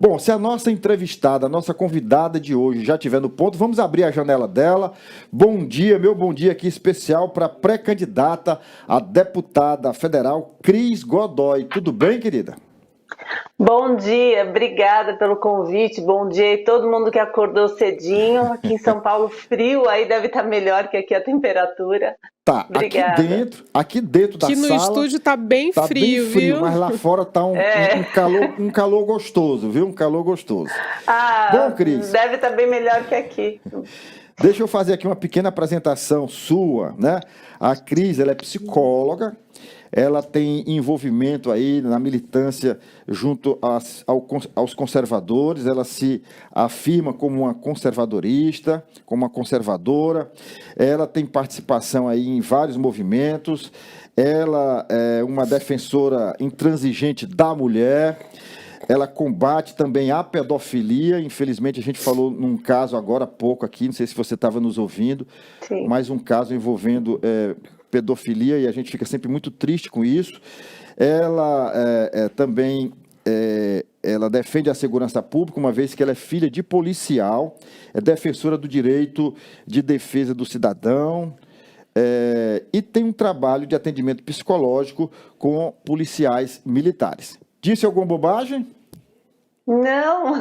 Bom, se a nossa entrevistada, a nossa convidada de hoje já estiver no ponto, vamos abrir a janela dela. Bom dia, meu bom dia aqui especial para a pré-candidata a deputada federal Cris Godoy. Tudo bem, querida? Bom dia, obrigada pelo convite. Bom dia aí todo mundo que acordou cedinho. Aqui em São Paulo, frio, aí deve estar melhor que aqui a temperatura. Tá, Obrigada. aqui dentro da Aqui no sala estúdio tá bem frio, viu? mas lá fora tá um calor gostoso, viu? Um calor gostoso. Bom, Cris, deve estar bem melhor que aqui. deixa eu fazer aqui uma pequena apresentação sua, né? A Cris, ela é psicóloga, ela tem envolvimento aí na militância junto aos conservadores, ela se afirma como uma conservadorista, como uma conservadora, ela tem participação aí em vários movimentos, ela é uma defensora intransigente da mulher, ela combate também a pedofilia. Infelizmente, a gente falou num caso agora há pouco aqui, não sei se você estava nos ouvindo, Sim. mas um caso envolvendo pedofilia, e a gente fica sempre muito triste com isso. Ela também ela defende a segurança pública, uma vez que ela é filha de policial, é defensora do direito de defesa do cidadão, e tem um trabalho de atendimento psicológico com policiais militares. Disse alguma bobagem? Não,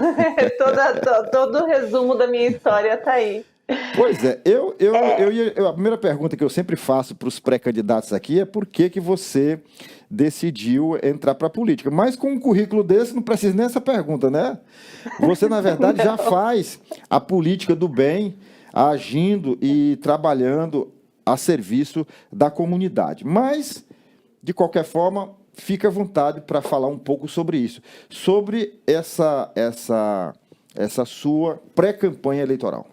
todo o resumo da minha história está aí. Pois é, a primeira pergunta que eu sempre faço para os pré-candidatos aqui é por que você decidiu entrar para a política. Mas com um currículo desse não precisa nem essa pergunta, né? Você, na verdade, já faz a política do bem, agindo e trabalhando a serviço da comunidade. Mas, de qualquer forma, fica à vontade para falar um pouco sobre isso, sobre essa sua pré-campanha eleitoral.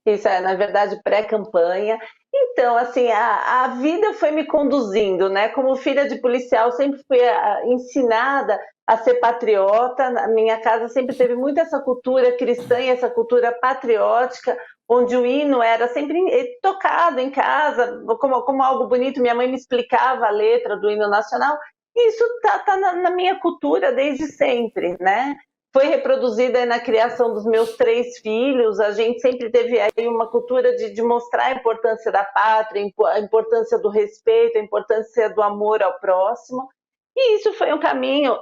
Isso é, na verdade, pré-campanha. Então, assim, a vida foi me conduzindo, né? Como filha de policial, sempre fui ensinada a ser patriota. Na minha casa sempre teve muito essa cultura cristã e essa cultura patriótica, onde o hino era sempre tocado em casa, como algo bonito. Minha mãe me explicava a letra do hino nacional. E isso tá na minha cultura desde sempre, né? Foi reproduzida na criação dos meus 3 filhos. A gente sempre teve aí uma cultura de mostrar a importância da pátria, a importância do respeito, a importância do amor ao próximo. E isso foi um caminho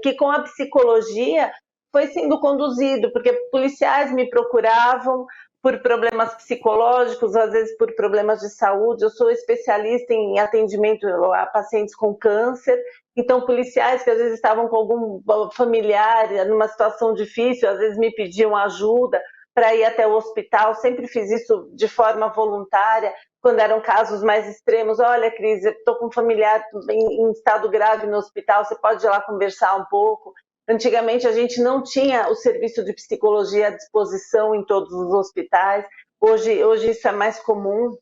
que, com a psicologia, foi sendo conduzido, porque policiais me procuravam por problemas psicológicos, às vezes por problemas de saúde. Eu sou especialista em atendimento a pacientes com câncer, então policiais que às vezes estavam com algum familiar numa situação difícil, às vezes me pediam ajuda para ir até o hospital. Sempre fiz isso de forma voluntária, quando eram casos mais extremos. Olha, Cris, eu estou com um familiar em estado grave no hospital, você pode ir lá conversar um pouco? Antigamente a gente não tinha o serviço de psicologia à disposição em todos os hospitais, hoje isso é mais comum.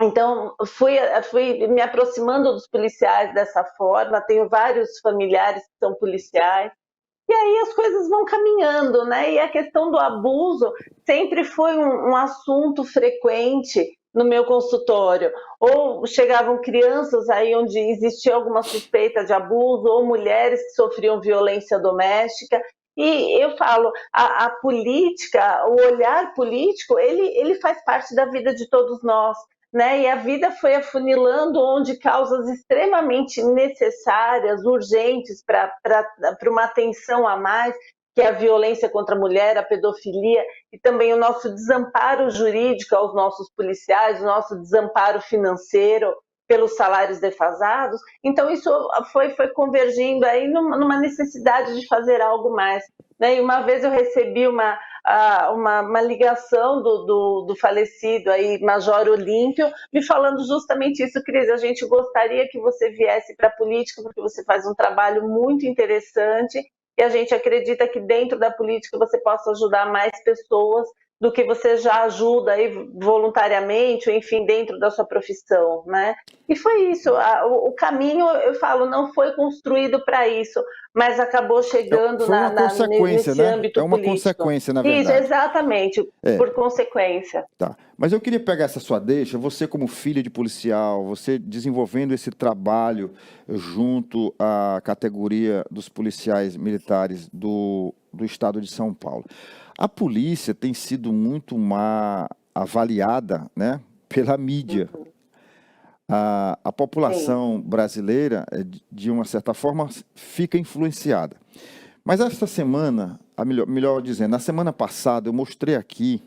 Então, fui me aproximando dos policiais dessa forma. Tenho vários familiares que são policiais, e aí as coisas vão caminhando, né? E a questão do abuso sempre foi um assunto frequente no meu consultório. Ou chegavam crianças aí onde existia alguma suspeita de abuso, ou mulheres que sofriam violência doméstica. E eu falo, a política, o olhar político, ele faz parte da vida de todos nós, né? E a vida foi afunilando onde causas extremamente necessárias, urgentes para uma atenção a mais, que é a violência contra a mulher, a pedofilia, e também o nosso desamparo jurídico aos nossos policiais, o nosso desamparo financeiro pelos salários defasados. Então isso foi convergindo aí numa necessidade de fazer algo mais, né? E uma vez eu recebi uma ligação do falecido aí, Major Olímpio, me falando justamente isso: Cris, a gente gostaria que você viesse para a política, porque você faz um trabalho muito interessante e a gente acredita que dentro da política você possa ajudar mais pessoas do que você já ajuda aí voluntariamente, ou enfim, dentro da sua profissão, né? E foi isso, o caminho, eu falo, não foi construído para isso, mas acabou chegando Foi uma consequência, nesse né? âmbito É uma político. consequência, na Isso, verdade. exatamente, por consequência. Tá. Mas eu queria pegar essa sua deixa, você como filha de policial, você desenvolvendo esse trabalho junto à categoria dos policiais militares do estado de São Paulo. A polícia tem sido muito má avaliada, né, pela mídia. A população brasileira, de uma certa forma, fica influenciada. Mas esta semana, melhor dizendo, na semana passada eu mostrei aqui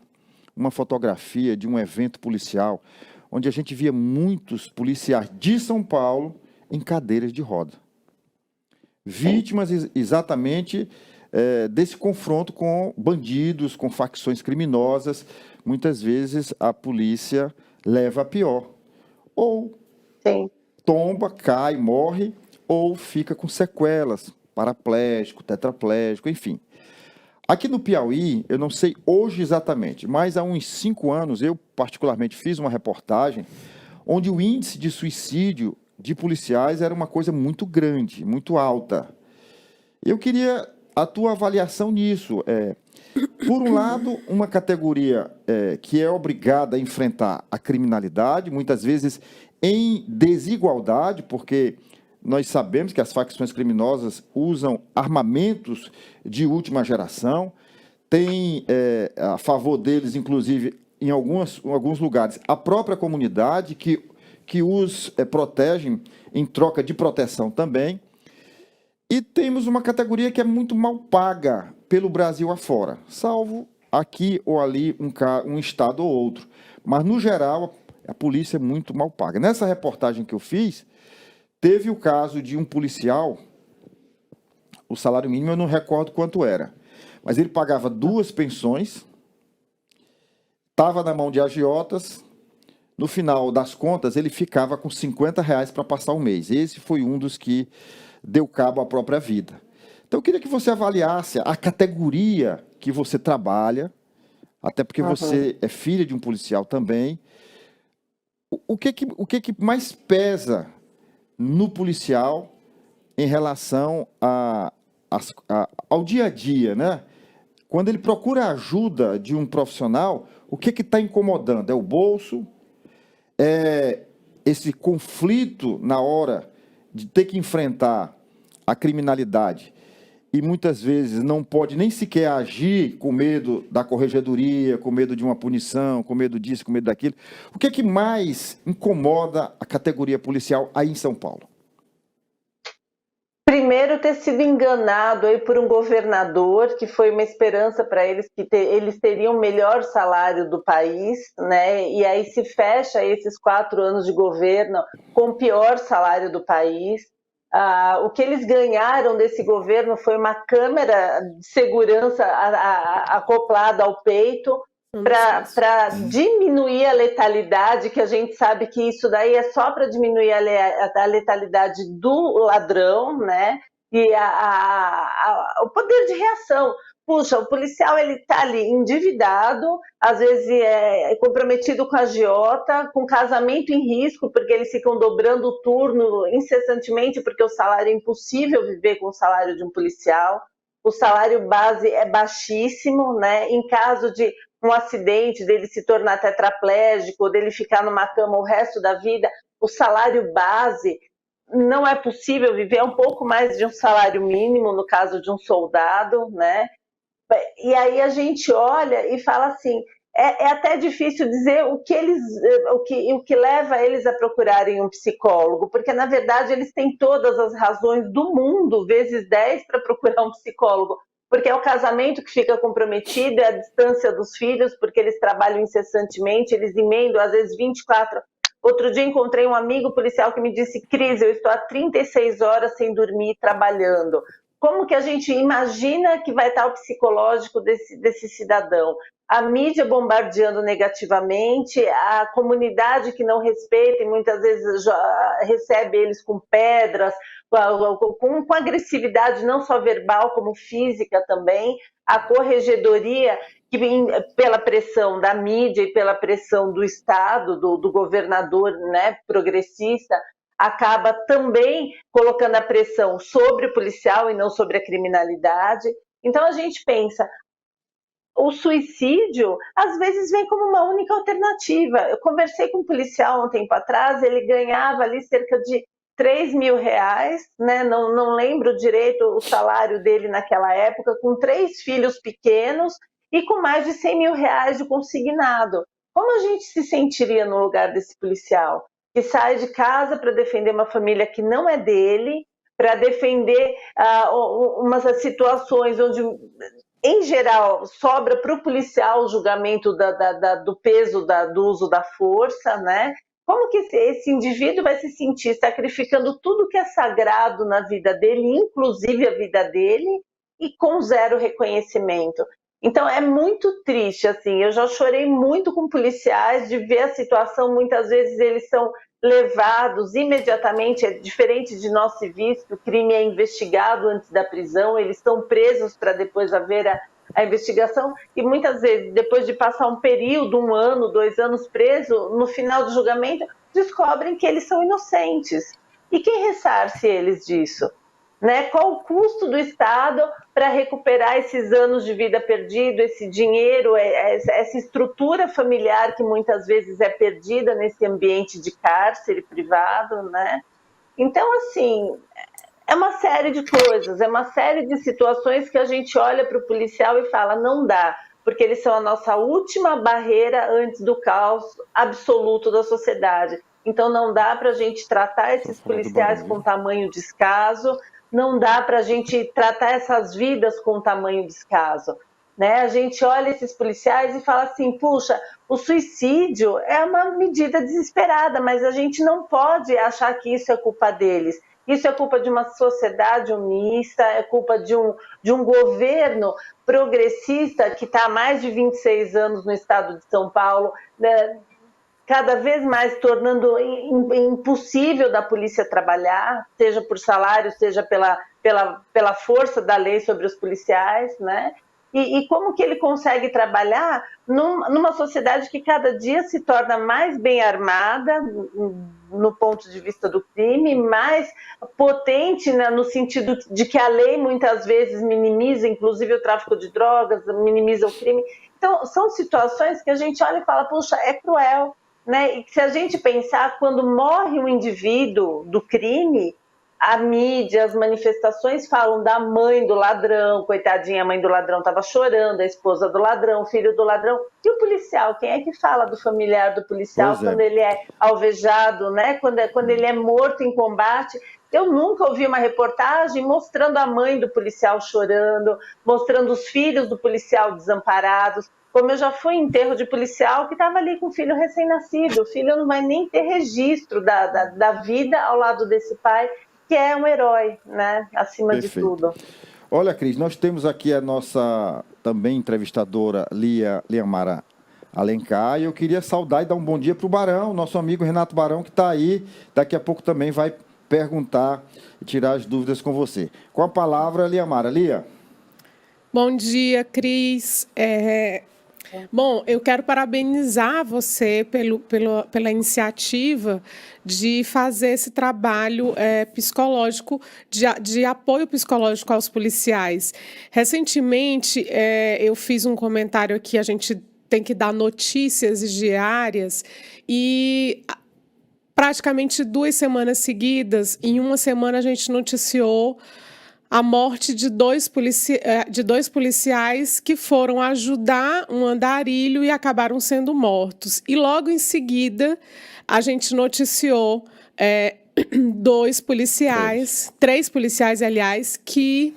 uma fotografia de um evento policial onde a gente via muitos policiais de São Paulo em cadeiras de roda. Vítimas exatamente desse confronto com bandidos, com facções criminosas. Muitas vezes a polícia leva a pior. Ou tomba, cai, morre, ou fica com sequelas, paraplégico, tetraplégico, enfim. Aqui no Piauí, eu não sei hoje exatamente, mas há uns 5 anos, eu particularmente fiz uma reportagem onde o índice de suicídio de policiais era uma coisa muito grande, muito alta. Eu queria a tua avaliação nisso. Por um lado, uma categoria que é obrigada a enfrentar a criminalidade, muitas vezes em desigualdade, porque nós sabemos que as facções criminosas usam armamentos de última geração, tem a favor deles, inclusive, em alguns lugares, a própria comunidade que os protegem em troca de proteção também. E temos uma categoria que é muito mal paga pelo Brasil afora, salvo aqui ou ali um estado ou outro. Mas, no geral, a polícia é muito mal paga. Nessa reportagem que eu fiz, teve o caso de um policial, o salário mínimo eu não recordo quanto era, mas ele pagava 2 pensões, estava na mão de agiotas, no final das contas ele ficava com R$50 para passar o mês. Esse foi um dos que deu cabo à própria vida. Então eu queria que você avaliasse a categoria que você trabalha, até porque você é filha de um policial também. O que mais pesa no policial em relação ao dia a dia, né? Quando ele procura a ajuda de um profissional, o que está incomodando? É o bolso? É esse conflito na hora de ter que enfrentar a criminalidade e muitas vezes não pode nem sequer agir com medo da corregedoria, com medo de uma punição, com medo disso, com medo daquilo. O que mais incomoda a categoria policial aí em São Paulo? Primeiro, ter sido enganado aí por um governador, que foi uma esperança para eles, que eles teriam o melhor salário do país, né? E aí se fecha esses 4 anos de governo com o pior salário do país. O que eles ganharam desse governo foi uma câmera de segurança acoplada ao peito para diminuir a letalidade, que a gente sabe que isso daí é só para diminuir a letalidade do ladrão, né? E o poder de reação. Puxa, o policial ele está ali endividado, às vezes é comprometido com a agiota, com casamento em risco, porque eles ficam dobrando o turno incessantemente, porque o salário é impossível viver com o salário de um policial. O salário base é baixíssimo, né? Em caso de um acidente, dele se tornar tetraplégico, ou dele ficar numa cama o resto da vida, o salário base não é possível viver, é um pouco mais de um salário mínimo, no caso de um soldado, né? E aí a gente olha e fala assim, é até difícil dizer o que leva eles a procurarem um psicólogo, porque na verdade eles têm todas as razões do mundo, vezes 10, para procurar um psicólogo, porque é o casamento que fica comprometido, é a distância dos filhos, porque eles trabalham incessantemente, eles emendam às vezes 24. Outro dia encontrei um amigo policial que me disse, Cris, eu estou há 36 horas sem dormir trabalhando. Como que a gente imagina que vai estar o psicológico desse cidadão? A mídia bombardeando negativamente, a comunidade que não respeita e muitas vezes recebe eles com pedras, com agressividade não só verbal como física também, a corregedoria que pela pressão da mídia e pela pressão do Estado, do governador, né, progressista, acaba também colocando a pressão sobre o policial e não sobre a criminalidade. Então a gente pensa, o suicídio às vezes vem como uma única alternativa. Eu conversei com um policial um tempo atrás, ele ganhava ali cerca de R$ 3.000, né? Não lembro direito o salário dele naquela época, com 3 filhos pequenos e com mais de R$ 100.000 de consignado. Como a gente se sentiria no lugar desse policial? Que sai de casa para defender uma família que não é dele, para defender umas situações onde, em geral, sobra para o policial o julgamento do peso do uso da força, né? Como que esse indivíduo vai se sentir sacrificando tudo que é sagrado na vida dele, inclusive a vida dele, e com zero reconhecimento? Então é muito triste, assim, eu já chorei muito com policiais de ver a situação, muitas vezes eles são levados imediatamente, é diferente de nós civis, que o crime é investigado antes da prisão, eles são presos para depois haver a investigação, e muitas vezes, depois de passar um período, 1 ano, 2 anos preso, no final do julgamento, descobrem que eles são inocentes. E quem ressarce eles disso? Né? Qual o custo do Estado para recuperar esses anos de vida perdido, esse dinheiro, essa estrutura familiar que muitas vezes é perdida nesse ambiente de cárcere privado, né? Então, assim, é uma série de coisas, é uma série de situações que a gente olha para o policial e fala, não dá, porque eles são a nossa última barreira antes do caos absoluto da sociedade. Então não dá para a gente tratar esses policiais com tamanho descaso, não dá para a gente tratar essas vidas com tamanho descaso. Né? A gente olha esses policiais e fala assim, puxa, o suicídio é uma medida desesperada, mas a gente não pode achar que isso é culpa deles. Isso é culpa de uma sociedade omissa, é culpa de um governo progressista que está há mais de 26 anos no estado de São Paulo, né, cada vez mais tornando impossível da polícia trabalhar, seja por salário, seja pela força da lei sobre os policiais, né? E como que ele consegue trabalhar numa sociedade que cada dia se torna mais bem armada no ponto de vista do crime, mais potente, né, no sentido de que a lei muitas vezes minimiza, inclusive o tráfico de drogas, minimiza o crime. Então, são situações que a gente olha e fala, puxa, é cruel, né? E se a gente pensar, quando morre um indivíduo do crime, a mídia, as manifestações falam da mãe do ladrão, coitadinha, a mãe do ladrão estava chorando, a esposa do ladrão, o filho do ladrão. E o policial, quem é que fala do familiar do policial quando ele é alvejado, né? Quando ele é morto em combate? Eu nunca ouvi uma reportagem mostrando a mãe do policial chorando, mostrando os filhos do policial desamparados. Como eu já fui em enterro de policial que estava ali com o filho recém-nascido, o filho não vai nem ter registro da vida ao lado desse pai, que é um herói, né, acima de tudo. Olha, Cris, nós temos aqui a nossa também entrevistadora Liamara Alencar, e eu queria saudar e dar um bom dia para o Barão, nosso amigo Renato Barão, que está aí, daqui a pouco também vai perguntar e tirar as dúvidas com você. Com a palavra, Liamara. Lia. Bom dia, Cris. Bom, eu quero parabenizar você pela iniciativa de fazer esse trabalho psicológico, de apoio psicológico aos policiais. Recentemente, eu fiz um comentário aqui, a gente tem que dar notícias diárias, e praticamente 2 semanas seguidas, em uma semana a gente noticiou a morte de 2 policiais que foram ajudar um andarilho e acabaram sendo mortos. E logo em seguida, a gente noticiou 3 policiais, aliás, que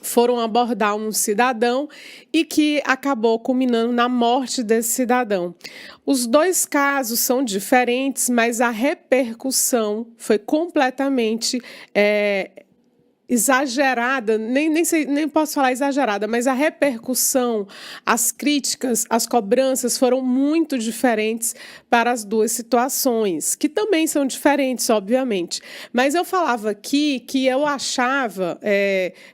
foram abordar um cidadão e que acabou culminando na morte desse cidadão. Os 2 casos são diferentes, mas a repercussão foi completamente exagerada, nem posso falar exagerada, mas a repercussão, as críticas, as cobranças foram muito diferentes para as duas situações, que também são diferentes, obviamente. Mas eu falava aqui que eu achava,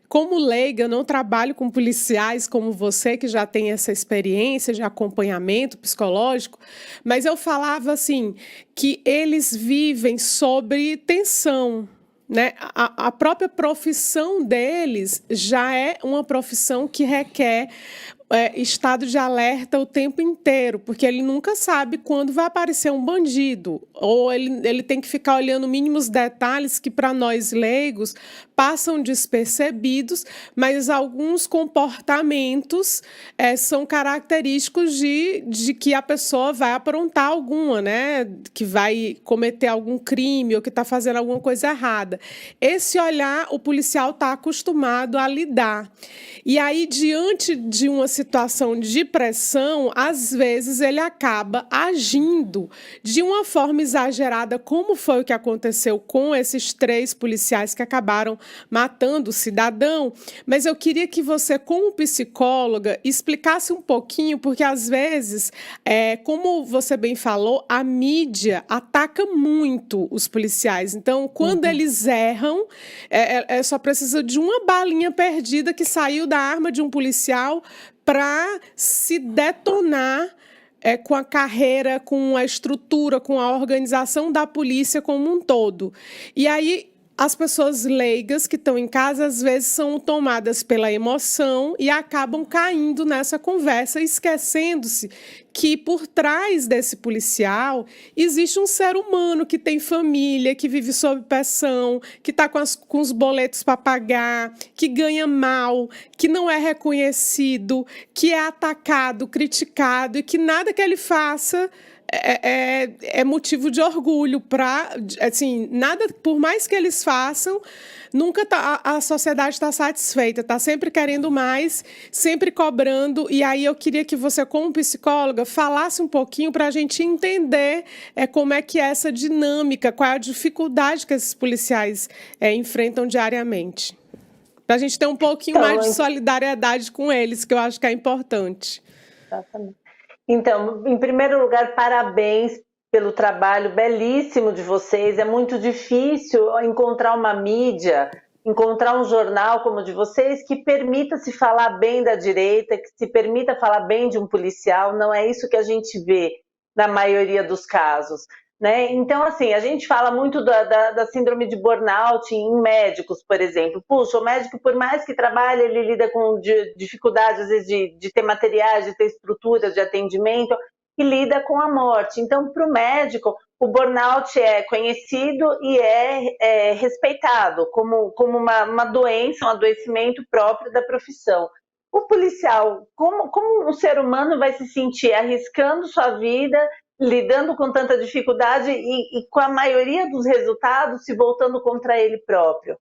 como leiga, eu não trabalho com policiais como você, que já tem essa experiência de acompanhamento psicológico, mas eu falava assim, que eles vivem sobre tensão, né? A própria profissão deles já é uma profissão que requer estado de alerta o tempo inteiro, porque ele nunca sabe quando vai aparecer um bandido, ou ele tem que ficar olhando mínimos detalhes que, para nós leigos, passam despercebidos, mas alguns comportamentos são característicos de que a pessoa vai aprontar alguma, né? Que vai cometer algum crime ou que está fazendo alguma coisa errada. Esse olhar, o policial está acostumado a lidar. E aí, diante de uma situação de pressão, às vezes ele acaba agindo de uma forma exagerada, como foi o que aconteceu com esses 3 policiais que acabaram matando o cidadão. Mas eu queria que você, como psicóloga, explicasse um pouquinho, porque às vezes, como você bem falou, a mídia ataca muito os policiais. Então, quando eles erram, só precisa de uma balinha perdida que saiu da arma de um policial para se detonar com a carreira, com a estrutura, com a organização da polícia como um todo. E aí, as pessoas leigas que estão em casa, às vezes, são tomadas pela emoção e acabam caindo nessa conversa, esquecendo-se que por trás desse policial existe um ser humano que tem família, que vive sob pressão, que está com os boletos para pagar, que ganha mal, que não é reconhecido, que é atacado, criticado e que nada que ele faça é motivo de orgulho assim, nada, por mais que eles façam, nunca a sociedade está satisfeita, está sempre querendo mais, sempre cobrando. E aí eu queria que você, como psicóloga, falasse um pouquinho para a gente entender como é que é essa dinâmica, qual é a dificuldade que esses policiais enfrentam diariamente. Para a gente ter um pouquinho mais de solidariedade com eles, que eu acho que é importante. Exatamente. Então, em primeiro lugar, parabéns pelo trabalho belíssimo de vocês. É muito difícil encontrar uma mídia, encontrar um jornal como o de vocês que permita se falar bem da direita, que se permita falar bem de um policial. Não é isso que a gente vê na maioria dos casos, né? Então, assim, a gente fala muito da síndrome de burnout em médicos, por exemplo. Puxa, o médico, por mais que trabalhe, ele lida com dificuldades, às vezes, de ter materiais, de ter estruturas de atendimento, e lida com a morte. Então, para o médico, o burnout é conhecido e é respeitado como uma doença, um adoecimento próprio da profissão. O policial, como um ser humano vai se sentir arriscando sua vida, lidando com tanta dificuldade e com a maioria dos resultados se voltando contra ele próprio?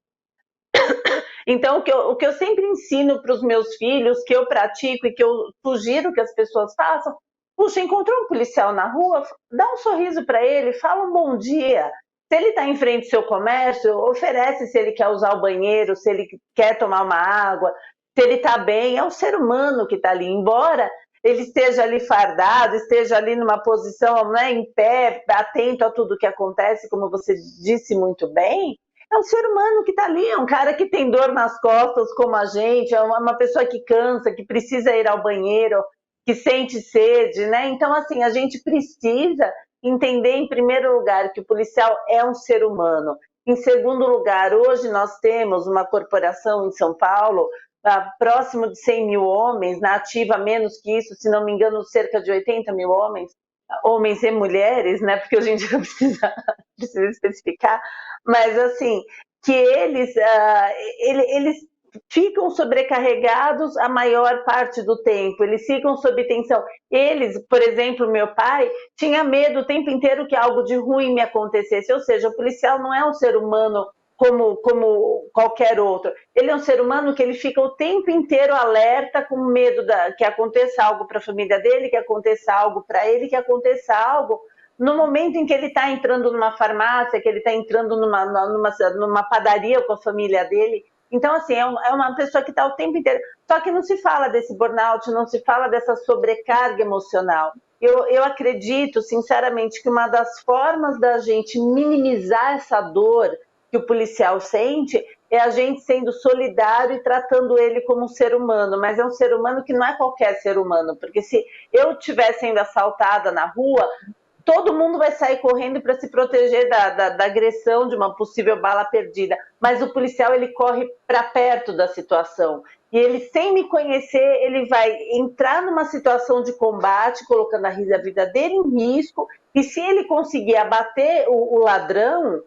Então, o que eu sempre ensino para os meus filhos, que eu pratico e que eu sugiro que as pessoas façam, puxa, encontrou um policial na rua, dá um sorriso para ele, fala um bom dia. Se ele está em frente ao seu comércio, oferece se ele quer usar o banheiro, se ele quer tomar uma água, se ele está bem. É o ser humano que está ali, embora ele esteja ali fardado, esteja ali numa posição, né, em pé, atento a tudo que acontece, como você disse muito bem, é um ser humano que está ali, é um cara que tem dor nas costas como a gente, é uma pessoa que cansa, que precisa ir ao banheiro, que sente sede, né? Então, assim, a gente precisa entender, em primeiro lugar, que o policial é um ser humano. Em segundo lugar, hoje nós temos uma corporação em São Paulo, próximo de 100 mil homens, na ativa menos que isso, se não me engano, cerca de 80 mil homens e mulheres, né? Porque hoje em dia precisa especificar, mas assim, que eles ficam sobrecarregados a maior parte do tempo, eles ficam sob tensão. Eles, por exemplo, meu pai, tinha medo o tempo inteiro que algo de ruim me acontecesse, ou seja, o policial não é um ser humano como qualquer outro. Ele é um ser humano que ele fica o tempo inteiro alerta, com medo que aconteça algo para a família dele, que aconteça algo para ele, que aconteça algo no momento em que ele está entrando numa farmácia, que ele está entrando numa padaria com a família dele. Então, assim, é uma pessoa que está o tempo inteiro. Só que não se fala desse burnout, não se fala dessa sobrecarga emocional. Eu acredito, sinceramente, que uma das formas da gente minimizar essa dor que o policial sente é a gente sendo solidário e tratando ele como um ser humano, mas é um ser humano que não é qualquer ser humano, porque se eu estiver sendo assaltada na rua, todo mundo vai sair correndo para se proteger da agressão de uma possível bala perdida, mas o policial ele corre para perto da situação e ele, sem me conhecer, ele vai entrar numa situação de combate, colocando a vida dele em risco, e se ele conseguir abater o ladrão,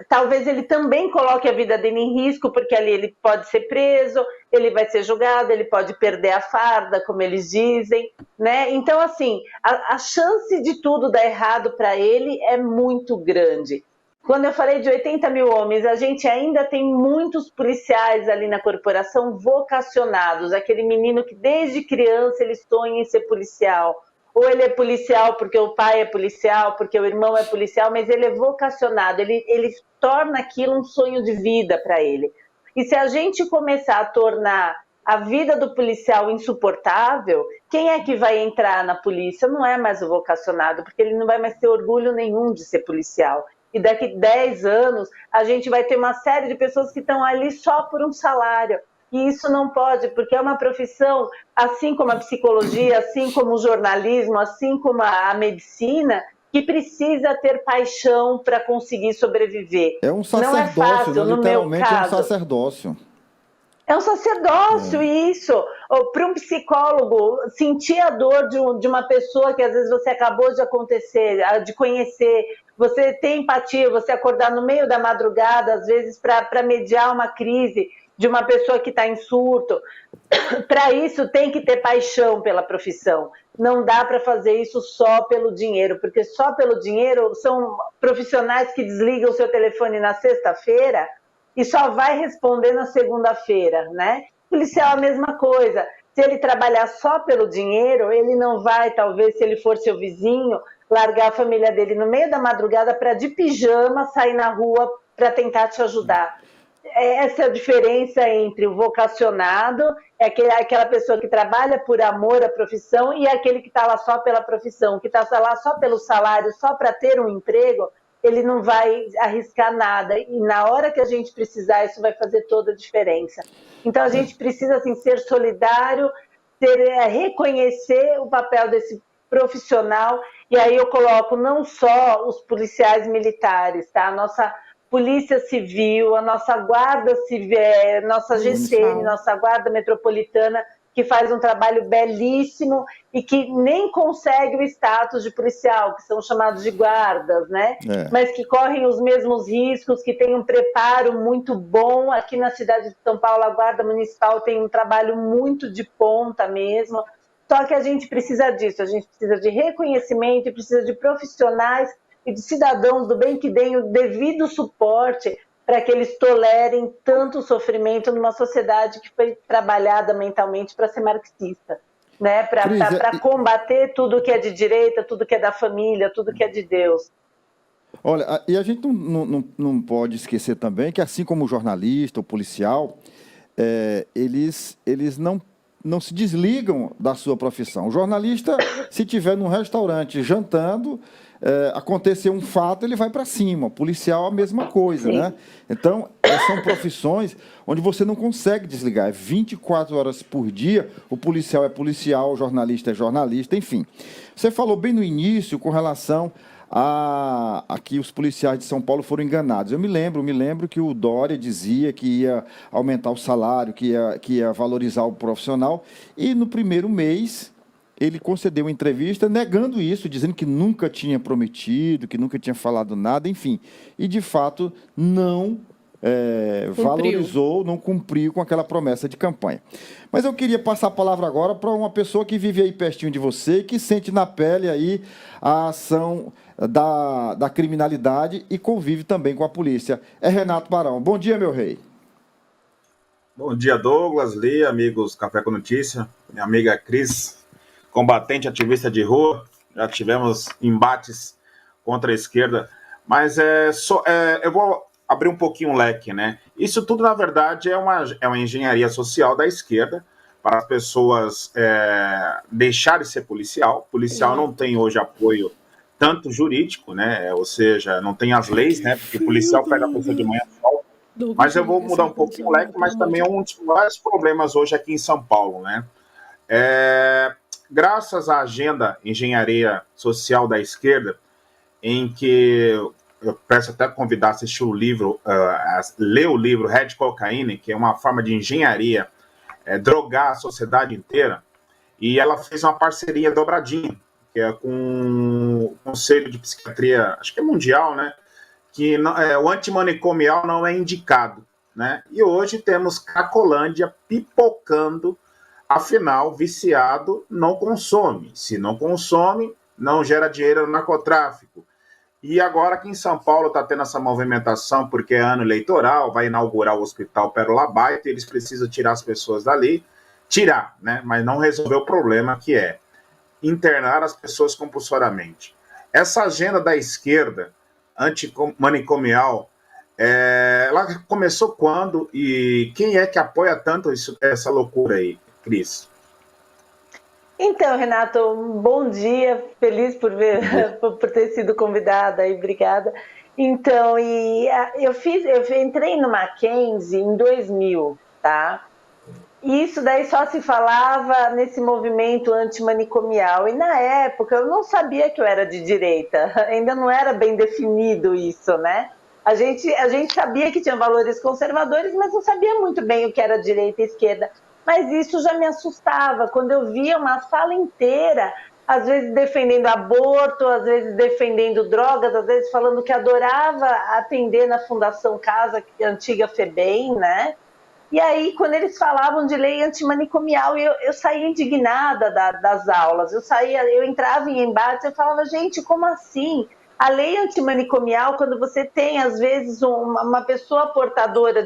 talvez ele também coloque a vida dele em risco, porque ali ele pode ser preso, ele vai ser julgado, ele pode perder a farda, como eles dizem, né? Então, assim, a chance de tudo dar errado para ele é muito grande. Quando eu falei de 80 mil homens, a gente ainda tem muitos policiais ali na corporação vocacionados, aquele menino que desde criança ele sonha em ser policial, ou ele é policial porque o pai é policial, porque o irmão é policial, mas ele é vocacionado, ele torna aquilo um sonho de vida para ele. E se a gente começar a tornar a vida do policial insuportável, quem é que vai entrar na polícia? Não é mais o vocacionado, porque ele não vai mais ter orgulho nenhum de ser policial. E daqui 10 anos, a gente vai ter uma série de pessoas que estão ali só por um salário. E isso não pode, porque é uma profissão, assim como a psicologia, assim como o jornalismo, assim como a medicina, que precisa ter paixão para conseguir sobreviver. É um Não é sacerdócio, fácil, né? no meu Literalmente é um caso. sacerdócio. É um sacerdócio, isso. Para um psicólogo, sentir a dor de uma pessoa que às vezes você acabou de acontecer, de conhecer, você ter empatia, você acordar no meio da madrugada, às vezes, para mediar uma crise de uma pessoa que está em surto. Para isso tem que ter paixão pela profissão. Não dá para fazer isso só pelo dinheiro, porque só pelo dinheiro são profissionais que desligam o seu telefone na sexta-feira e só vai responder na segunda-feira, né? Policial é a mesma coisa. Se ele trabalhar só pelo dinheiro, ele não vai, talvez, se ele for seu vizinho, largar a família dele no meio da madrugada para de pijama sair na rua para tentar te ajudar. Essa é a diferença entre o vocacionado, aquela pessoa que trabalha por amor à profissão, e aquele que está lá só pela profissão, que está lá só pelo salário, só para ter um emprego, ele não vai arriscar nada. E na hora que a gente precisar, isso vai fazer toda a diferença. Então, a gente precisa assim, ser solidário, reconhecer o papel desse profissional, e aí eu coloco não só os policiais militares, tá? A nossa Polícia Civil, a nossa Guarda Civil, nossa GCM, nossa Guarda Metropolitana, que faz um trabalho belíssimo e que nem consegue o status de policial, que são chamados de guardas, né? Mas que correm os mesmos riscos, que têm um preparo muito bom. Aqui na cidade de São Paulo, a Guarda Municipal tem um trabalho muito de ponta mesmo. Só que a gente precisa disso, a gente precisa de reconhecimento, precisa de profissionais e de cidadãos do bem que deem o devido suporte para que eles tolerem tanto sofrimento numa sociedade que foi trabalhada mentalmente para ser marxista, né? Para combater tudo que é de direita, tudo que é da família, tudo que é de Deus. Olha, e a gente não pode esquecer também que, assim como o jornalista, o policial, eles não se desligam da sua profissão. O jornalista, se estiver num restaurante jantando, acontecer um fato, ele vai para cima. O policial, a mesma coisa, né? Então, são profissões onde você não consegue desligar. É 24 horas por dia, o policial é policial, o jornalista é jornalista, enfim. Você falou bem no início com relação a que os policiais de São Paulo foram enganados. Eu me lembro que o Dória dizia que ia aumentar o salário, que ia valorizar o profissional, e no primeiro mês ele concedeu uma entrevista negando isso, dizendo que nunca tinha prometido, que nunca tinha falado nada, enfim. E, de fato, não valorizou, não cumpriu com aquela promessa de campanha. Mas eu queria passar a palavra agora para uma pessoa que vive aí pertinho de você e que sente na pele aí a ação da criminalidade e convive também com a polícia. É Renato Barão. Bom dia, meu rei. Bom dia, Douglas, Lia, amigos Café com Notícia, minha amiga Cris, combatente ativista de rua. Já tivemos embates contra a esquerda, mas eu vou abrir um pouquinho o leque, né? Isso tudo, na verdade, é uma engenharia social da esquerda para as pessoas deixarem de ser policial. Policial não tem hoje apoio tanto jurídico, né? Ou seja, não tem as leis, né? Porque o policial pega a pessoa de manhã só. Mas eu vou mudar um pouquinho o leque, mas também é um dos vários problemas hoje aqui em São Paulo, né? Graças à agenda engenharia social da esquerda, em que eu peço até convidar a assistir o livro, ler o livro Red Cocaine, que é uma forma de engenharia, drogar a sociedade inteira, e ela fez uma parceria dobradinha, que é com o Conselho de Psiquiatria, acho que é mundial, né? Que o antimanicomial não é indicado, né? E hoje temos Cracolândia pipocando, afinal, viciado não consome. Se não consome, não gera dinheiro no narcotráfico. E agora aqui em São Paulo está tendo essa movimentação, porque é ano eleitoral, vai inaugurar o Hospital Pérola Baita, e eles precisam tirar as pessoas dali, né? Mas não resolver o problema, que é internar as pessoas compulsoriamente. Essa agenda da esquerda antimanicomial, ela começou quando e quem é que apoia tanto essa loucura aí, Cris? Então, Renato, bom dia, feliz por ter sido convidada aí, obrigada. Então, eu entrei no Mackenzie em 2000, tá? E isso daí só se falava nesse movimento antimanicomial. E na época eu não sabia que eu era de direita, ainda não era bem definido isso, né? A gente sabia que tinha valores conservadores, mas não sabia muito bem o que era direita e esquerda. Mas isso já me assustava, quando eu via uma sala inteira, às vezes defendendo aborto, às vezes defendendo drogas, às vezes falando que adorava atender na Fundação Casa, antiga FEBEM, né? E aí, quando eles falavam de lei antimanicomial, eu saía indignada das aulas, eu entrava em embate, eu falava, gente, como assim? A lei antimanicomial, quando você tem, às vezes, uma pessoa portadora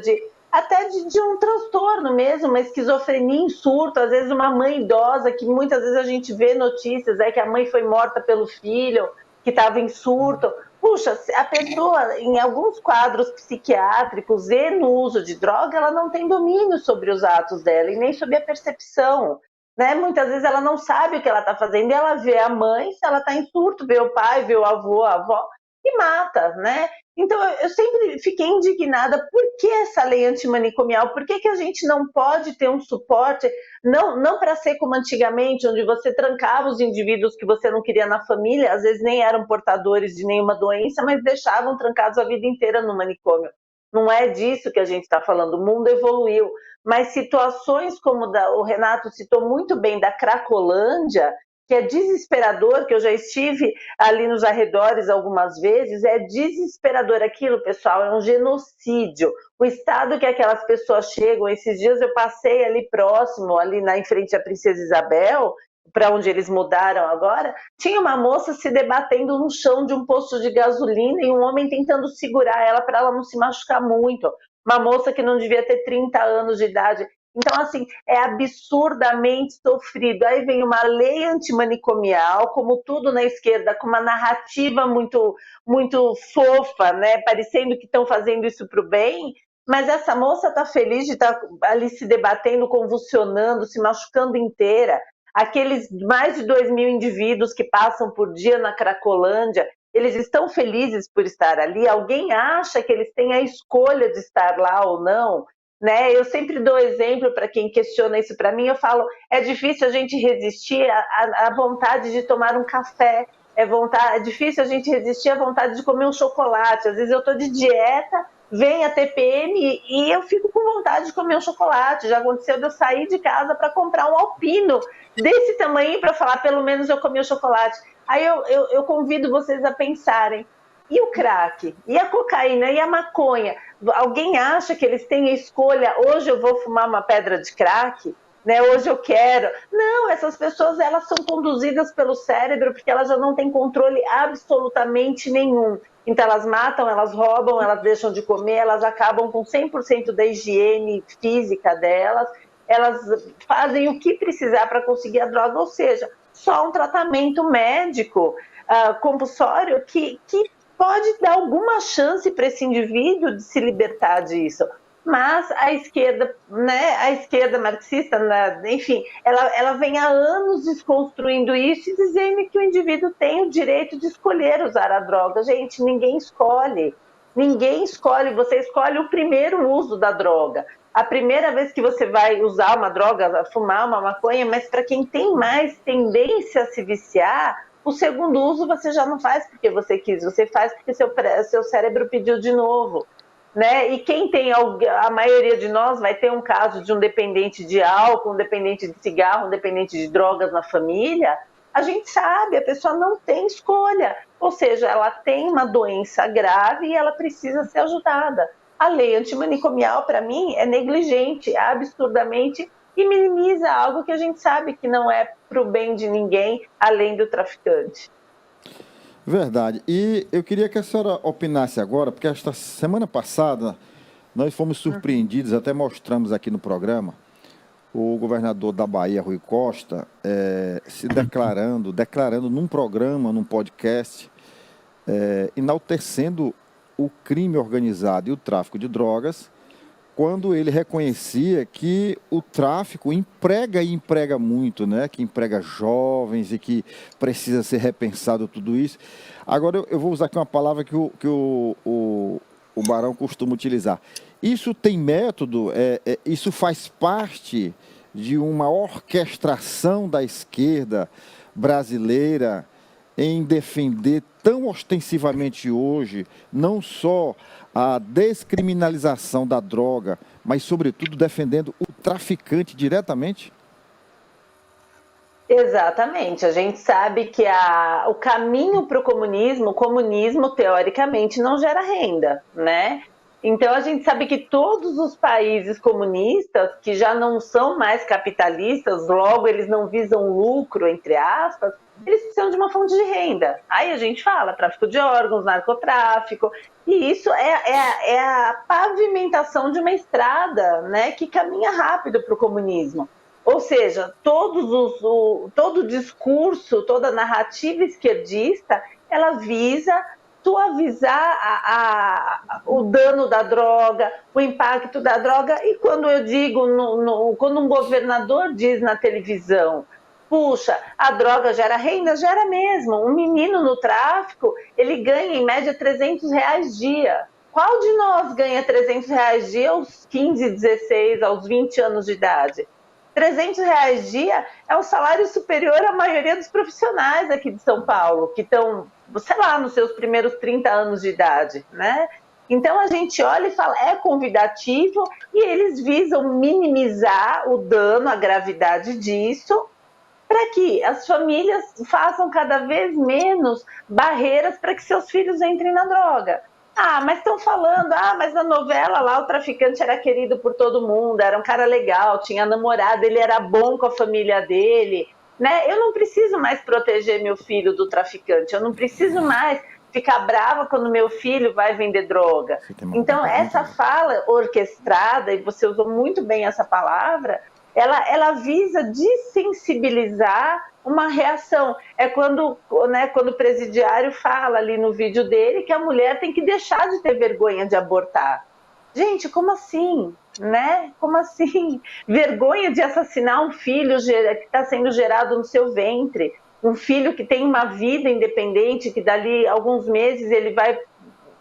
até de um transtorno mesmo, uma esquizofrenia em surto, às vezes uma mãe idosa, que muitas vezes a gente vê notícias, que a mãe foi morta pelo filho, que estava em surto. Puxa, a pessoa, em alguns quadros psiquiátricos e no uso de droga, ela não tem domínio sobre os atos dela e nem sobre a percepção, né? Muitas vezes ela não sabe o que ela está fazendo e ela vê a mãe, se ela está em surto, vê o pai, vê o avô, a avó e mata, né? Então, eu sempre fiquei indignada, por que essa lei antimanicomial? Por que a gente não pode ter um suporte, não para ser como antigamente, onde você trancava os indivíduos que você não queria na família, às vezes nem eram portadores de nenhuma doença, mas deixavam trancados a vida inteira no manicômio. Não é disso que a gente está falando, o mundo evoluiu. Mas situações como o Renato citou muito bem, da Cracolândia, que é desesperador, que eu já estive ali nos arredores algumas vezes, é desesperador aquilo, pessoal, é um genocídio. O estado que aquelas pessoas chegam, esses dias eu passei ali próximo, ali em frente à Princesa Isabel, para onde eles mudaram agora, tinha uma moça se debatendo no chão de um posto de gasolina e um homem tentando segurar ela para ela não se machucar muito. Uma moça que não devia ter 30 anos de idade. Então, assim, é absurdamente sofrido. Aí vem uma lei antimanicomial, como tudo na esquerda, com uma narrativa muito, muito fofa, né? Parecendo que estão fazendo isso para o bem, mas essa moça está feliz de estar ali se debatendo, convulsionando, se machucando inteira. Aqueles mais de 2.000 indivíduos que passam por dia na Cracolândia, eles estão felizes por estar ali? Alguém acha que eles têm a escolha de estar lá ou não? Né? Eu sempre dou exemplo para quem questiona isso para mim, eu falo, é difícil a gente resistir à vontade de tomar um café, é difícil a gente resistir à vontade de comer um chocolate, às vezes eu estou de dieta, vem a TPM e eu fico com vontade de comer um chocolate, já aconteceu de eu sair de casa para comprar um alpino desse tamanho para falar, pelo menos eu comi o chocolate. Aí eu convido vocês a pensarem, e o crack? E a cocaína? E a maconha? Alguém acha que eles têm a escolha, hoje eu vou fumar uma pedra de crack? Né? Hoje eu quero. Não, essas pessoas elas são conduzidas pelo cérebro porque elas já não têm controle absolutamente nenhum. Então elas matam, elas roubam, elas deixam de comer, elas acabam com 100% da higiene física delas, elas fazem o que precisar para conseguir a droga, ou seja, só um tratamento médico compulsório que pode dar alguma chance para esse indivíduo de se libertar disso. Mas a esquerda, né, a esquerda marxista, enfim, ela vem há anos desconstruindo isso e dizendo que o indivíduo tem o direito de escolher usar a droga. Gente, ninguém escolhe. Ninguém escolhe, você escolhe o primeiro uso da droga. A primeira vez que você vai usar uma droga, fumar uma maconha, mas para quem tem mais tendência a se viciar, o segundo uso você já não faz porque você quis, você faz porque seu cérebro pediu de novo. Né? E quem tem, a maioria de nós vai ter um caso de um dependente de álcool, um dependente de cigarro, um dependente de drogas na família, a gente sabe, a pessoa não tem escolha, ou seja, ela tem uma doença grave e ela precisa ser ajudada. A lei antimanicomial, para mim, é negligente, absurdamente, e minimiza algo que a gente sabe que não é para o bem de ninguém, além do traficante. Verdade. E eu queria que a senhora opinasse agora, porque esta semana passada nós fomos surpreendidos, até mostramos aqui no programa, o governador da Bahia, Rui Costa, se declarando num programa, num podcast, enaltecendo o crime organizado e o tráfico de drogas, quando ele reconhecia que o tráfico emprega muito, né? Que emprega jovens e que precisa ser repensado tudo isso. Agora eu vou usar aqui uma palavra que o Barão costuma utilizar. Isso tem método? Isso faz parte de uma orquestração da esquerda brasileira em defender tão ostensivamente hoje, não só a descriminalização da droga, mas, sobretudo, defendendo o traficante diretamente? Exatamente. A gente sabe que o caminho para o comunismo, teoricamente, não gera renda, né? Então, a gente sabe que todos os países comunistas, que já não são mais capitalistas, logo eles não visam lucro, entre aspas, eles precisam de uma fonte de renda. Aí a gente fala tráfico de órgãos, narcotráfico, e isso é a pavimentação de uma estrada, né, que caminha rápido para o comunismo. Ou seja, todo o discurso, toda a narrativa esquerdista, ela visa suavizar o dano da droga, o impacto da droga. E quando eu digo, quando um governador diz na televisão, puxa, a droga gera renda, gera mesmo. Um menino no tráfico, ele ganha em média R$300 dia. Qual de nós ganha R$300 dia aos 15, 16, aos 20 anos de idade? R$300 dia é um salário superior à maioria dos profissionais aqui de São Paulo, que estão, sei lá, nos seus primeiros 30 anos de idade, né? Então a gente olha e fala, é convidativo, e eles visam minimizar o dano, a gravidade disso, para que as famílias façam cada vez menos barreiras para que seus filhos entrem na droga. Ah, mas estão falando, mas na novela lá o traficante era querido por todo mundo, era um cara legal, tinha namorada, ele era bom com a família dele, né? Eu não preciso mais proteger meu filho do traficante, eu não preciso mais ficar brava quando meu filho vai vender droga. Então, essa fala orquestrada, e você usou muito bem essa palavra, ela visa desensibilizar uma reação. É quando o presidiário fala ali no vídeo dele que a mulher tem que deixar de ter vergonha de abortar. Gente, como assim? Né? Como assim? Vergonha de assassinar um filho que está sendo gerado no seu ventre. Um filho que tem uma vida independente, que dali alguns meses ele vai,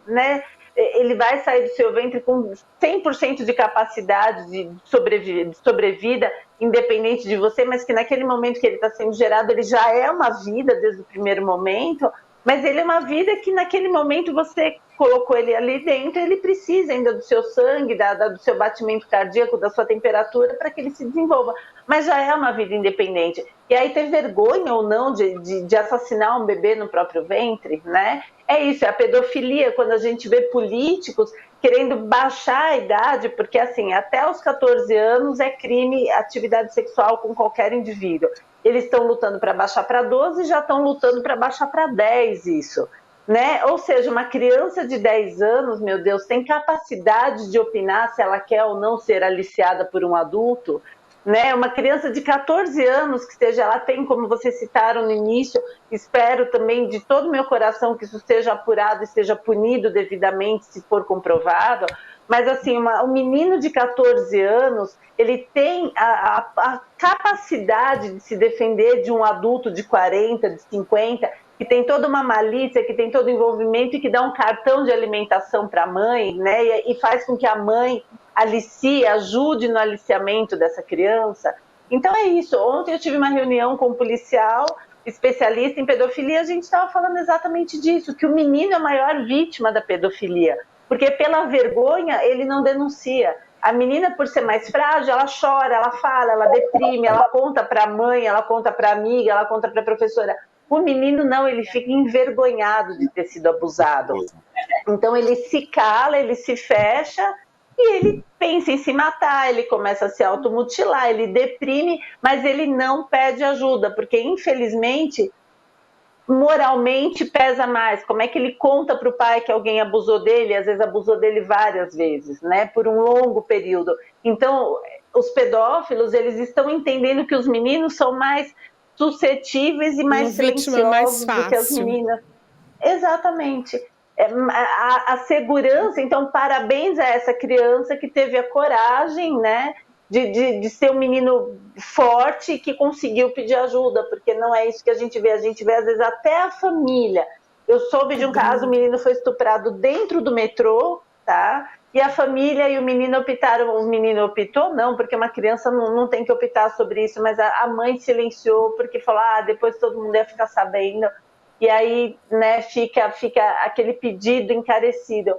né? Ele vai sair do seu ventre com 100% de capacidade de sobrevida, independente de você, mas que naquele momento que ele está sendo gerado, ele já é uma vida desde o primeiro momento, mas ele é uma vida que naquele momento você colocou ele ali dentro, ele precisa ainda do seu sangue, do seu batimento cardíaco, da sua temperatura, para que ele se desenvolva. Mas já é uma vida independente. E aí ter vergonha ou não de assassinar um bebê no próprio ventre, né? É isso, é a pedofilia, quando a gente vê políticos querendo baixar a idade, porque assim, até os 14 anos é crime atividade sexual com qualquer indivíduo. Eles estão lutando para baixar para 12 e já estão lutando para baixar para 10 isso. Né? Ou seja, uma criança de 10 anos, meu Deus, tem capacidade de opinar se ela quer ou não ser aliciada por um adulto. né? Uma criança de 14 anos, que seja, ela tem, como vocês citaram no início, espero também de todo o meu coração que isso seja apurado e seja punido devidamente, se for comprovado, mas assim, um menino de 14 anos, ele tem a capacidade de se defender de um adulto de 40, de 50, que tem toda uma malícia, que tem todo o envolvimento e que dá um cartão de alimentação para a mãe, né? E faz com que a mãe alicie, ajude no aliciamento dessa criança. Então é isso. Ontem eu tive uma reunião com um policial especialista em pedofilia, a gente estava falando exatamente disso, que o menino é a maior vítima da pedofilia, porque pela vergonha ele não denuncia. A menina, por ser mais frágil, ela chora, ela fala, ela deprime, ela conta para a mãe, ela conta para a amiga, ela conta para a professora. O menino não, ele fica envergonhado de ter sido abusado. Então ele se cala, ele se fecha e ele pensa em se matar, ele começa a se automutilar, ele deprime, mas ele não pede ajuda, porque infelizmente, moralmente pesa mais. Como é que ele conta para o pai que alguém abusou dele, às vezes abusou dele várias vezes, né, por um longo período. Então, os pedófilos, eles estão entendendo que os meninos são mais suscetíveis e mais silenciosos do que as meninas. Exatamente. A segurança, então, parabéns a essa criança que teve a coragem, né, de ser um menino forte que conseguiu pedir ajuda, porque não é isso que a gente vê às vezes até a família. Eu soube de um caso, o menino foi estuprado dentro do metrô, tá? E a família e o menino optaram, o menino optou não, porque uma criança não tem que optar sobre isso, mas a mãe silenciou, porque falou, depois todo mundo ia ficar sabendo, e aí, né, fica aquele pedido encarecido.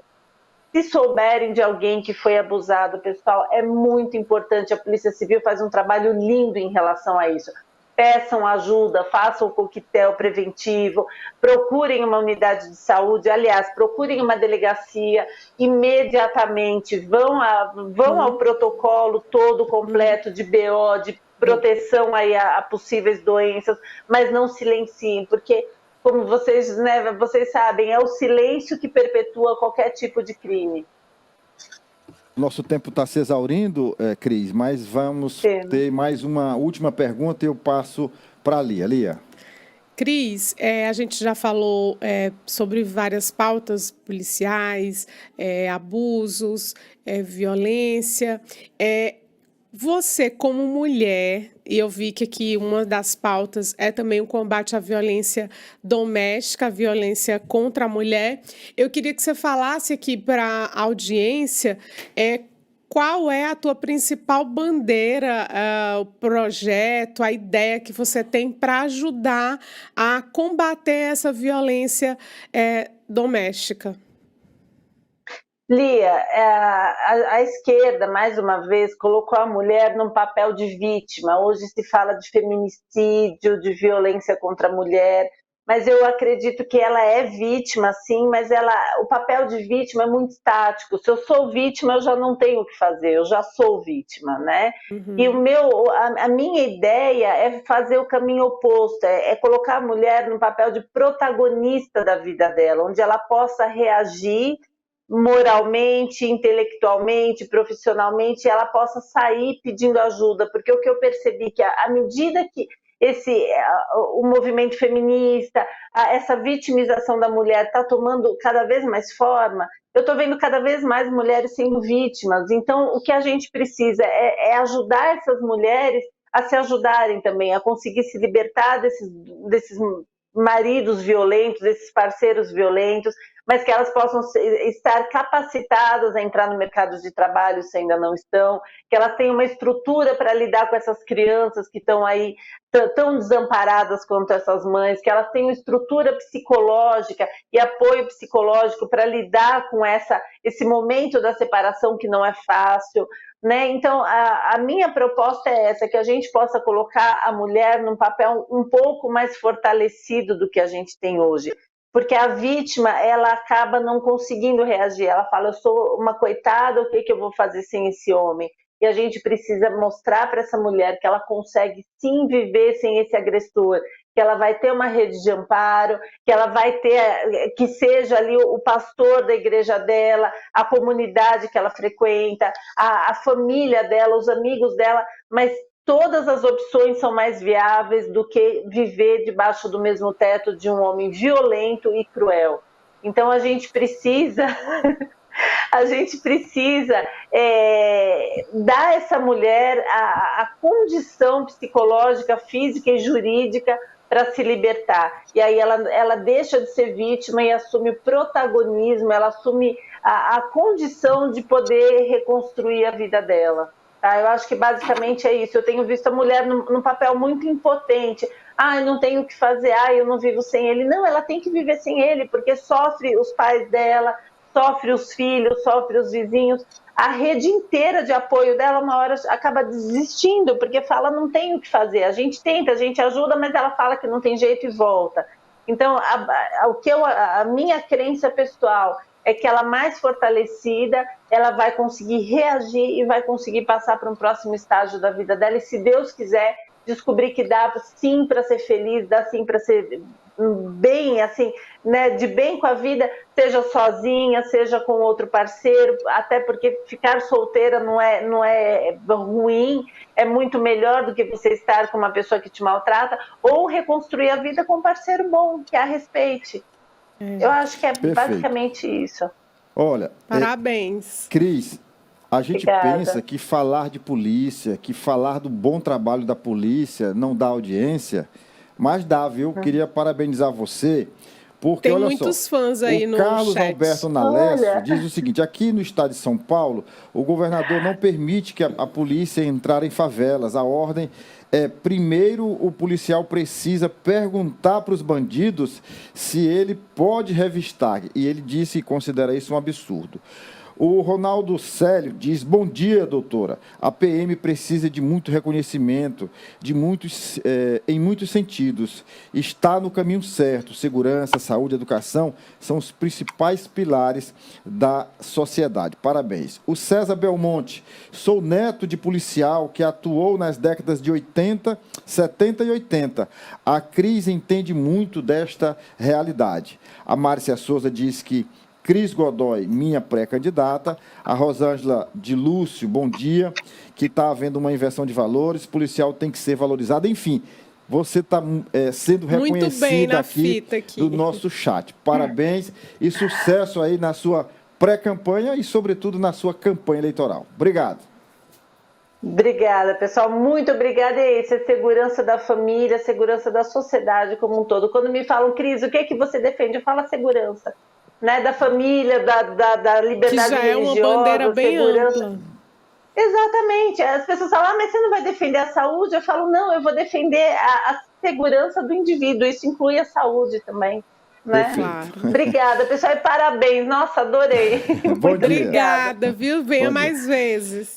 Se souberem de alguém que foi abusado, pessoal, é muito importante, a Polícia Civil faz um trabalho lindo em relação a isso. Peçam ajuda, façam o coquetel preventivo, procurem uma unidade de saúde, aliás, procurem uma delegacia, imediatamente vão ao protocolo todo completo de BO, de proteção aí a possíveis doenças, mas não silenciem, porque, como vocês, né, vocês sabem, é o silêncio que perpetua qualquer tipo de crime. Nosso tempo está se exaurindo, Cris, mas vamos ter mais uma última pergunta e eu passo para a Lia. Lia. Cris, a gente já falou sobre várias pautas policiais, abusos, violência. Você, como mulher, e eu vi que aqui uma das pautas é também o combate à violência doméstica, a violência contra a mulher. Eu queria que você falasse aqui para a audiência qual é a tua principal bandeira, o projeto, a ideia que você tem para ajudar a combater essa violência doméstica. Lia, a esquerda, mais uma vez, colocou a mulher num papel de vítima. Hoje se fala de feminicídio, de violência contra a mulher, mas eu acredito que ela é vítima, sim, mas o papel de vítima é muito estático. Se eu sou vítima, eu já não tenho o que fazer, eu já sou vítima, né? Uhum. E a minha ideia é fazer o caminho oposto, é colocar a mulher num papel de protagonista da vida dela, onde ela possa reagir moralmente, intelectualmente, profissionalmente, ela possa sair pedindo ajuda, porque o que eu percebi que à medida que o movimento feminista, essa vitimização da mulher está tomando cada vez mais forma, eu estou vendo cada vez mais mulheres sendo vítimas. Então, o que a gente precisa é ajudar essas mulheres a se ajudarem também, a conseguir se libertar desses maridos violentos, desses parceiros violentos, mas que elas possam estar capacitadas a entrar no mercado de trabalho se ainda não estão, que elas tenham uma estrutura para lidar com essas crianças que estão aí tão desamparadas quanto essas mães, que elas tenham estrutura psicológica e apoio psicológico para lidar com esse momento da separação que não é fácil, né? Então, a minha proposta é essa, que a gente possa colocar a mulher num papel um pouco mais fortalecido do que a gente tem hoje. Porque a vítima, ela acaba não conseguindo reagir. Ela fala, eu sou uma coitada, o que eu vou fazer sem esse homem? E a gente precisa mostrar para essa mulher que ela consegue sim viver sem esse agressor, que ela vai ter uma rede de amparo, que ela vai ter, que seja ali o pastor da igreja dela, a comunidade que ela frequenta, a família dela, os amigos dela, mas todas as opções são mais viáveis do que viver debaixo do mesmo teto de um homem violento e cruel. Então a gente precisa dar a essa mulher a condição psicológica, física e jurídica para se libertar. E aí ela deixa de ser vítima e assume o protagonismo, ela assume a condição de poder reconstruir a vida dela. Tá? Eu acho que basicamente é isso. Eu tenho visto a mulher num papel muito impotente. Eu não tenho o que fazer, eu não vivo sem ele. Não, ela tem que viver sem ele, porque sofre os pais dela, sofre os filhos, sofre os vizinhos. A rede inteira de apoio dela, uma hora, acaba desistindo, porque fala, não tem o que fazer. A gente tenta, a gente ajuda, mas ela fala que não tem jeito e volta. Então, a minha crença pessoal é que ela mais fortalecida, ela vai conseguir reagir e vai conseguir passar para um próximo estágio da vida dela. E se Deus quiser, descobrir que dá sim para ser feliz, dá sim para ser bem, assim, né, de bem com a vida, seja sozinha, seja com outro parceiro, até porque ficar solteira não é ruim, é muito melhor do que você estar com uma pessoa que te maltrata, ou reconstruir a vida com um parceiro bom, que a respeite. Eu acho que é basicamente isso. Olha, parabéns. Cris, a gente Obrigada. pensa que falar de polícia, que falar do bom trabalho da polícia não dá audiência, mas dá, viu? Queria parabenizar você, porque, Tem olha muitos só, fãs aí o no Carlos chat. Alberto Nalécio diz o seguinte: aqui no estado de São Paulo, o governador não permite que a polícia entrar em favelas. A ordem é, primeiro, o policial precisa perguntar para os bandidos se ele pode revistar. E ele disse que considera isso um absurdo. O Ronaldo Célio diz: bom dia, doutora. A PM precisa de muito reconhecimento, em muitos sentidos. Está no caminho certo. Segurança, saúde, educação são os principais pilares da sociedade. Parabéns. O César Belmonte: sou neto de policial que atuou nas décadas de 80, 70 e 80. A Cris entende muito desta realidade. A Márcia Souza diz que Cris Godoy, minha pré-candidata. A Rosângela de Lúcio, bom dia, que está havendo uma inversão de valores, policial tem que ser valorizado. Enfim, você está sendo reconhecida aqui do nosso chat. Parabéns e sucesso aí na sua pré-campanha e, sobretudo, na sua campanha eleitoral. Obrigado. Obrigada, pessoal. Muito obrigada. É isso, é segurança da família, segurança da sociedade como um todo. Quando me falam, Cris, o que é que você defende? Eu falo a segurança. Né, da família, da liberdade religiosa. Que já é uma bandeira bem ampla. Exatamente. As pessoas falam, mas você não vai defender a saúde? Eu falo, não, eu vou defender a segurança do indivíduo. Isso inclui a saúde também. Né? Claro. Obrigada, pessoal, e parabéns. Nossa, adorei. Bom dia. Obrigada, viu? Venha mais vezes.